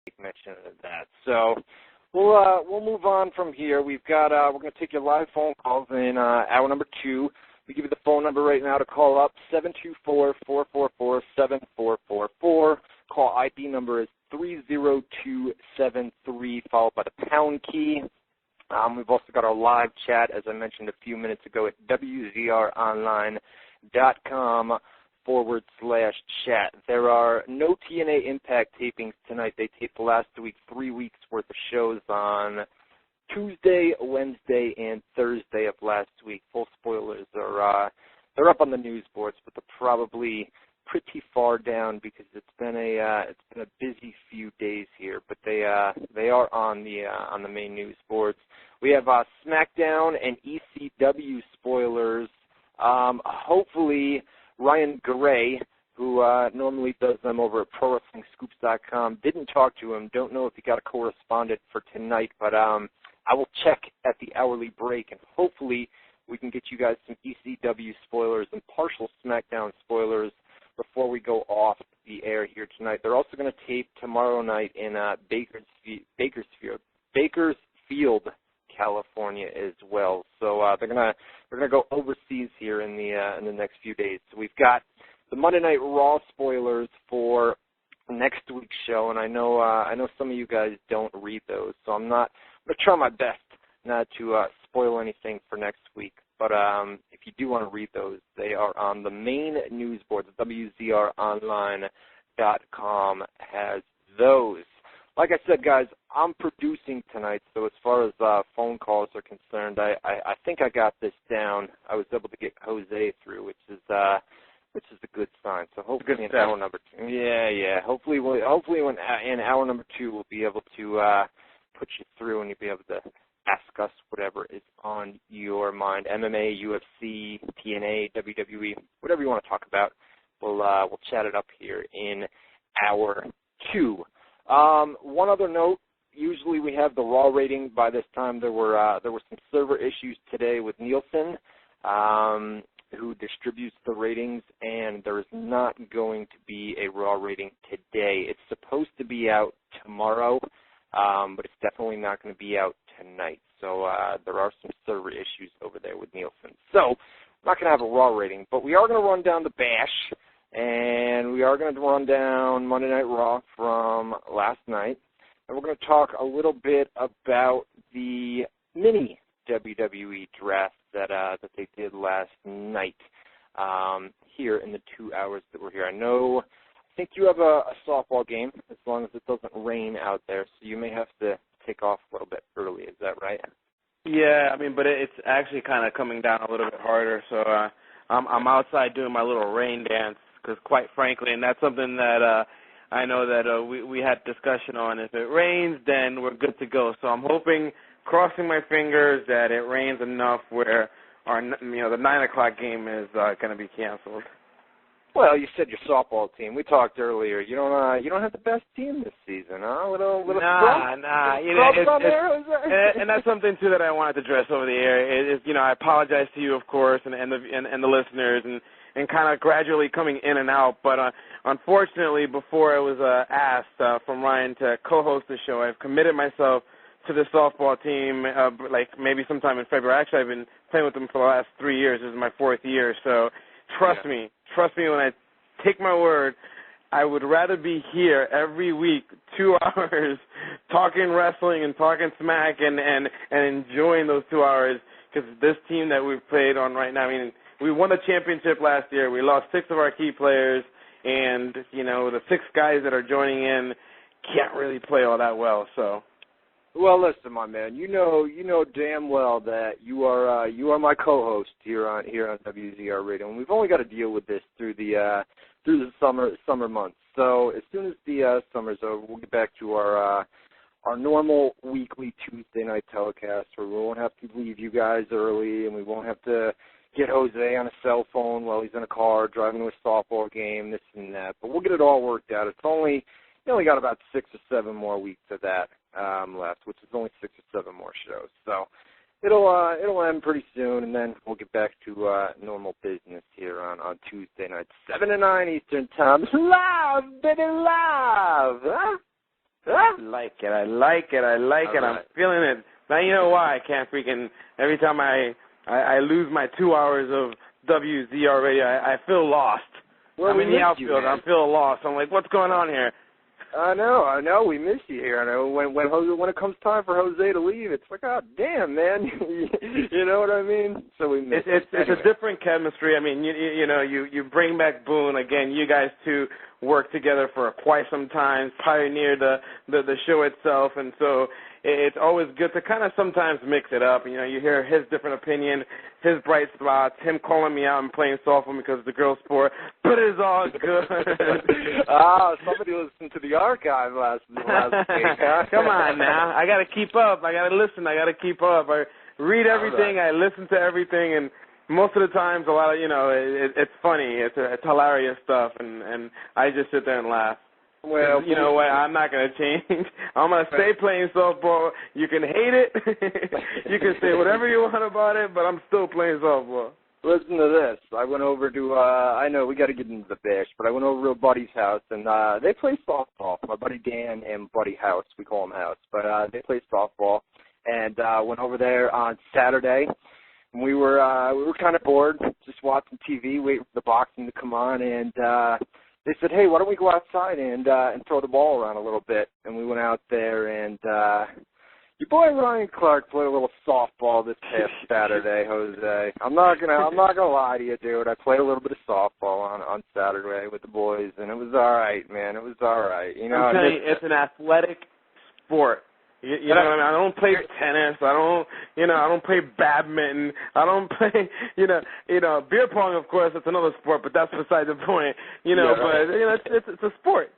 make mention of that. So we'll move on from here. We're going to take your live phone calls in hour number 2. We give you the phone number right now to call up, 724-444-7444. Call ID number is 30273, followed by the pound key. We've also got our live chat, as I mentioned a few minutes ago, at WZROnline.com/chat. There are no TNA Impact tapings tonight. They taped last week 3 weeks' worth of shows on Tuesday, Wednesday, and Thursday of last week. Full spoilers are they're up on the news boards, but they're probably pretty far down because it's been a busy few days here. But they are on the main news boards. We have SmackDown and ECW spoilers. Hopefully, Ryan Garay, who normally does them over at ProWrestlingScoops.com, didn't talk to him. Don't know if he got a correspondent for tonight, but I will check at the hourly break, and hopefully we can get you guys some ECW spoilers and partial SmackDown spoilers before we go off the air here tonight. They're also going to tape tomorrow night in Bakersfield, California as well. So they're gonna go overseas here in the next few days. So we've got the Monday Night Raw spoilers for next week's show, and I know some of you guys don't read those, so I'm gonna try my best not to spoil anything for next week. But if you do want to read those, they are on the main news board. The WZROnline.com has those. Like I said, guys, I'm producing tonight, so as far as phone calls are concerned, I think I got this down. I was able to get Jose through, which is a good sign. So hopefully in hour number 2, hopefully when in hour number 2 we'll be able to put you through and you'll be able to ask us whatever is on your mind. MMA, UFC, TNA, WWE, whatever you want to talk about. We'll chat it up here in hour 2. One other note, usually we have the Raw rating by this time. There were some server issues today with Nielsen, who distributes the ratings, and there is not going to be a Raw rating today. It's supposed to be out tomorrow, but it's definitely not going to be out tonight. So there are some server issues over there with Nielsen. So we're not going to have a Raw rating, but we are going to run down the Bash. And we are going to run down Monday Night Raw from last night. And we're going to talk a little bit about the mini WWE draft that they did last night here in the 2 hours that we're here. I think you have a softball game as long as it doesn't rain out there, so you may have to take off a little bit early. Is that right? Yeah, but it's actually kind of coming down a little bit harder, so I'm outside doing my little rain dance. Because quite frankly, and that's something that I know that we had discussion on. If it rains, then we're good to go. So I'm hoping, crossing my fingers, that it rains enough where the 9 o'clock game is going to be canceled. Well, you said your softball team. We talked earlier. You don't have the best team this season, huh? Little Nah. And that's something too that I wanted to address over the air. I apologize to you, of course, and the listeners, and kind of gradually coming in and out. But unfortunately, before I was asked from Ryan to co-host the show, I've committed myself to the softball team, maybe sometime in February. Actually, I've been playing with them for the last 3 years. This is my 4th year. So trust me when I take my word, I would rather be here every week, 2 hours, talking wrestling and talking smack and enjoying those 2 hours, because this team that we've played on right now, we won the championship last year. We lost 6 of our key players, and, the 6 guys that are joining in can't really play all that well. So, well, listen, my man, you know damn well that you are my co-host here on WZR Radio, and we've only got to deal with this through the summer months. So as soon as the summer's over, we'll get back to our normal weekly Tuesday night telecast, where we won't have to leave you guys early, and we won't have to get Jose on a cell phone while he's in a car driving to a softball game, this and that. But we'll get it all worked out. You only got about 6 or 7 more weeks of that left, which is only 6 or 7 more shows. So it'll end pretty soon, and then we'll get back to normal business here on Tuesday night, 7 to 9 Eastern time. Live, baby, live! Huh? Ah! I like it. I'm feeling it. Now you know why I can't freaking, every time I lose my 2 hours of WZR Radio, I feel lost. Well, I'm in the outfield. I'm feeling lost. I'm like, what's going on here? I know. We miss you here. I know when it comes time for Jose to leave, it's like, oh, damn, man. You know what I mean? So we miss It's a different chemistry. I mean, you bring back Boone again. You guys two worked together for quite some time, pioneered the show itself, and so it's always good to kind of sometimes mix it up. You hear his different opinion, his bright spots, him calling me out and playing softball because it's a girl sport, but it's all good. Somebody listened to the archive last week. Huh? Come on now. I got to keep up. I got to listen. I got to keep up. I read everything. Right. I listen to everything, and most of the times, a lot of, it's funny. It's hilarious stuff, and I just sit there and laugh. Well, you know what? I'm not going to change. I'm going to stay playing softball. You can hate it. You can say whatever you want about it, but I'm still playing softball. Listen to this. I went over to, I know we got to get into the bish, but I went over to a buddy's house, and they play softball. My buddy Dan and buddy House, we call him House, but they play softball, and went over there on Saturday. And we were kind of bored, just watching TV, waiting for the boxing to come on, and they said, hey, why don't we go outside and throw the ball around a little bit? And we went out there, and your boy Ryan Clark played a little softball this past Saturday, Jose. I'm not gonna lie to you, dude. I played a little bit of softball on Saturday with the boys, and it was all right, man. It was all right. I'm telling you, it's an athletic sport. You know what I mean? I don't play tennis. I don't play badminton. I don't play, beer pong. Of course, it's another sport, but that's beside the point. But it's a sport.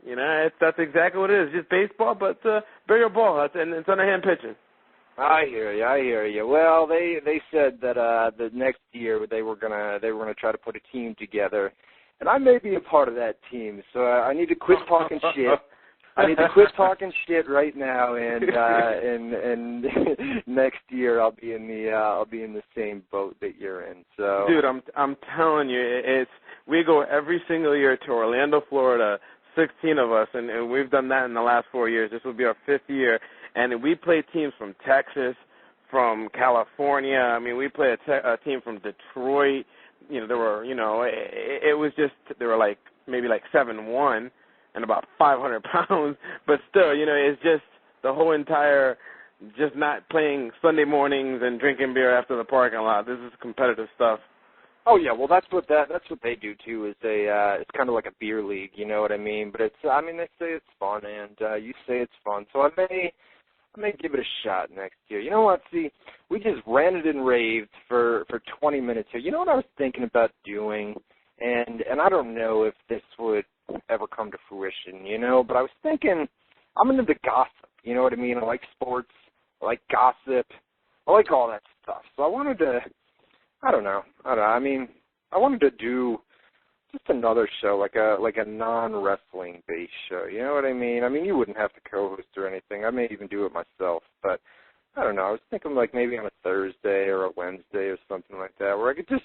That's exactly what it is. Just baseball, but bigger ball. And it's underhand pitching. I hear you. Well, they said that the next year they were gonna try to put a team together, and I may be a part of that team. So I need to quit talking shit. I need to quit talking shit right now, and next year I'll be in the same boat that you're in. So, dude, I'm telling you, we go every single year to Orlando, Florida, 16 of us, and we've done that in the last 4 years. This will be our 5th year, and we play teams from Texas, from California. I mean, we play a team from Detroit. There were, it was just they were maybe 7-1. And about 500 pounds, but still, it's just the whole entire, just not playing Sunday mornings and drinking beer after the parking lot. This is competitive stuff. Oh yeah, well that's what they do too. Is it's kind of like a beer league, you know what I mean? But they say it's fun, and you say it's fun, so I may give it a shot next year. You know what? See, we just ranted and raved for 20 minutes here. You know what I was thinking about doing, and I don't know if this would ever come to fruition, but I was thinking, I'm into the gossip, you know what I mean? I like sports, I like gossip, I like all that stuff. So I wanted to, I wanted to do just another show, like a non-wrestling based show, you know what I mean? I mean, you wouldn't have to co-host or anything. I may even do it myself, but I don't know. I was thinking maybe on a Thursday or a Wednesday or something like that, where I could just,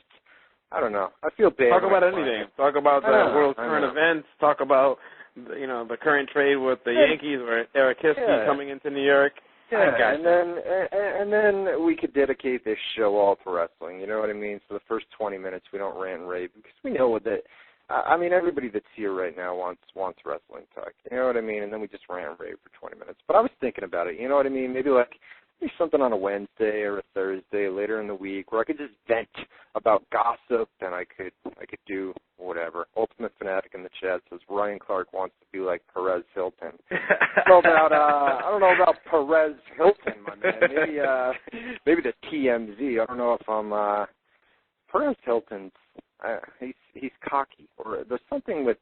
I don't know. I feel bad. Talk about anything. Talk about the world's current events. Talk about, the current trade with the Yankees or Eric Hiskey coming into New York. Yeah, and then we could dedicate this show all to wrestling. You know what I mean? So the first 20 minutes we don't rant and rave because we know that. Everybody that's here right now wants wrestling talk. You know what I mean? And then we just rant and rave for 20 minutes. But I was thinking about it. You know what I mean? Maybe something on a Wednesday or a Thursday later in the week where I could just vent about gossip and I could do whatever. Ultimate Fanatic in the chat says Ryan Clark wants to be like Perez Hilton. I don't know about Perez Hilton, my man. Maybe the TMZ. I don't know if I'm Perez Hilton's. He's cocky, or there's something with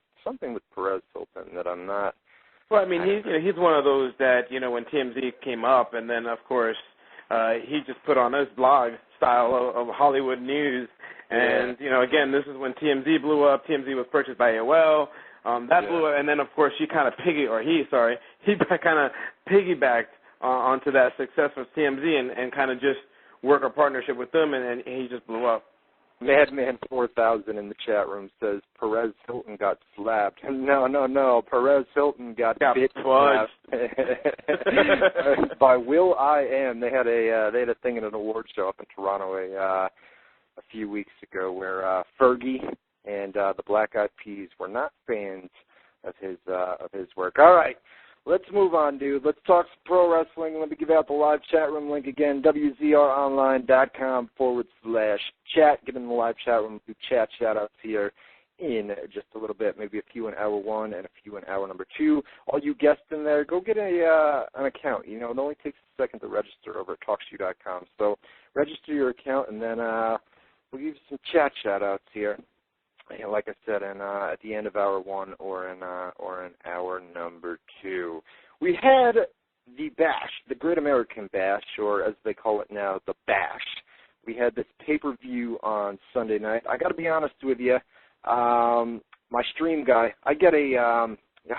Perez Hilton that I'm not. Well, I mean, he's one of those that, when TMZ came up, and then, of course, he just put on his blog style of Hollywood news. And, again, this is when TMZ blew up. TMZ was purchased by AOL. That blew up. And then, of course, he kind of piggybacked onto that success with TMZ and kind of just work a partnership with them, and he just blew up. Madman 4000 in the chat room says Perez Hilton got slapped. No. Perez Hilton got bit slapped by Will I Am. They had a thing at an award show up in Toronto a few weeks ago where Fergie and the Black Eyed Peas were not fans of his work. All right. Let's move on, dude. Let's talk some pro wrestling. Let me give out the live chat room link again, WZROnline.com/chat. Get in the live chat room. Do chat shout-outs here in just a little bit, maybe a few in hour 1 and a few in hour number 2. All you guests in there, go get an account. You know, it only takes a second to register over at TalkShoe.com. So register your account, and then we'll give you some chat shout-outs here. And like I said, at the end of hour 1 or in hour number 2. We had the Bash, the Great American Bash, or as they call it now, the Bash. We had this pay-per-view on Sunday night. I got to be honest with you, my stream guy, I get a